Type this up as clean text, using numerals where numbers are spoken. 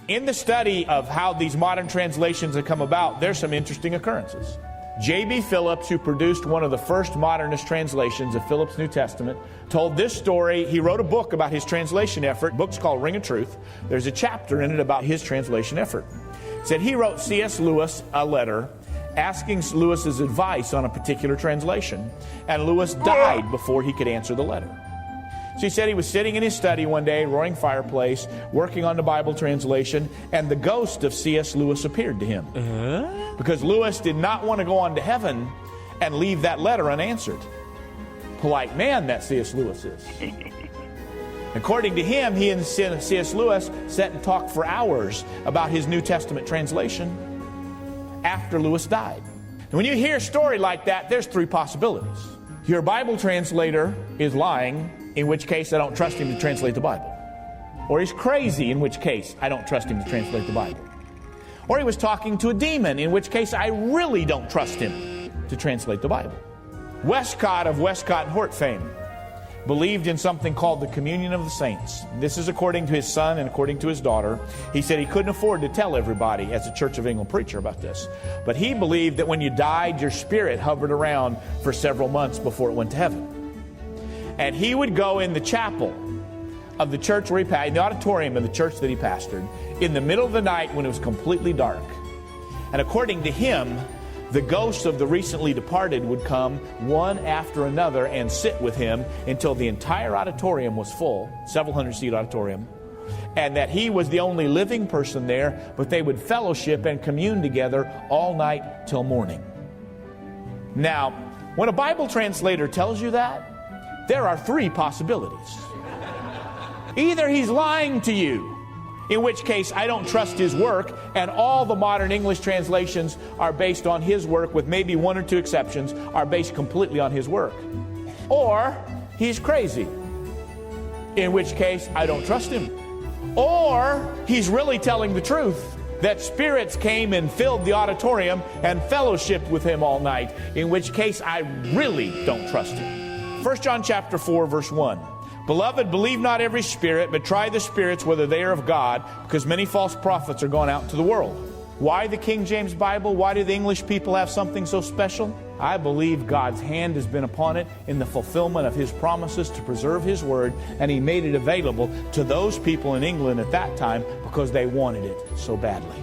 In the study of how these modern translations have come about, there's some interesting occurrences. J.B. Phillips, who produced one of the first modernist translations of Phillips' New Testament, told this story. He wrote a book about his translation effort. The book's called Ring of Truth. There's a chapter in it about his translation effort. It said he wrote C.S. Lewis a letter asking Lewis's advice on a particular translation, and Lewis died before he could answer the letter. So he said he was sitting in his study one day, roaring fireplace, working on the Bible translation, and the ghost of C.S. Lewis appeared to him. Because Lewis did not want to go on to heaven and leave that letter unanswered. Polite man that C.S. Lewis is. According to him, he and C.S. Lewis sat and talked for hours about his New Testament translation after Lewis died. And when you hear a story like that, there's three possibilities. Your Bible translator is lying, in which case I don't trust him to translate the Bible. Or he's crazy, in which case I don't trust him to translate the Bible. Or he was talking to a demon, in which case I really don't trust him to translate the Bible. Westcott of Westcott and Hort fame believed in something called the communion of the saints. This is according to his son and according to his daughter. He said he couldn't afford to tell everybody as a Church of England preacher about this. But he believed that when you died, your spirit hovered around for several months before it went to heaven. And he would go in the chapel of the church where he pastored, in the auditorium of the church that he pastored, in the middle of the night when it was completely dark. And according to him, the ghosts of the recently departed would come one after another and sit with him until the entire auditorium was full, several hundred-seat auditorium, and that he was the only living person there, but they would fellowship and commune together all night till morning. Now, when a Bible translator tells you that, there are three possibilities. Either he's lying to you, in which case I don't trust his work, and all the modern English translations are based on his work, with maybe one or two exceptions, are based completely on his work. Or he's crazy, in which case I don't trust him. Or he's really telling the truth, that spirits came and filled the auditorium and fellowshiped with him all night, in which case I really don't trust him. 1 John chapter 4, verse 1. Beloved, believe not every spirit, but try the spirits whether they are of God, because many false prophets are gone out into the world. Why the King James Bible? Why do the English people have something so special? I believe God's hand has been upon it in the fulfillment of His promises to preserve His Word, and He made it available to those people in England at that time because they wanted it so badly.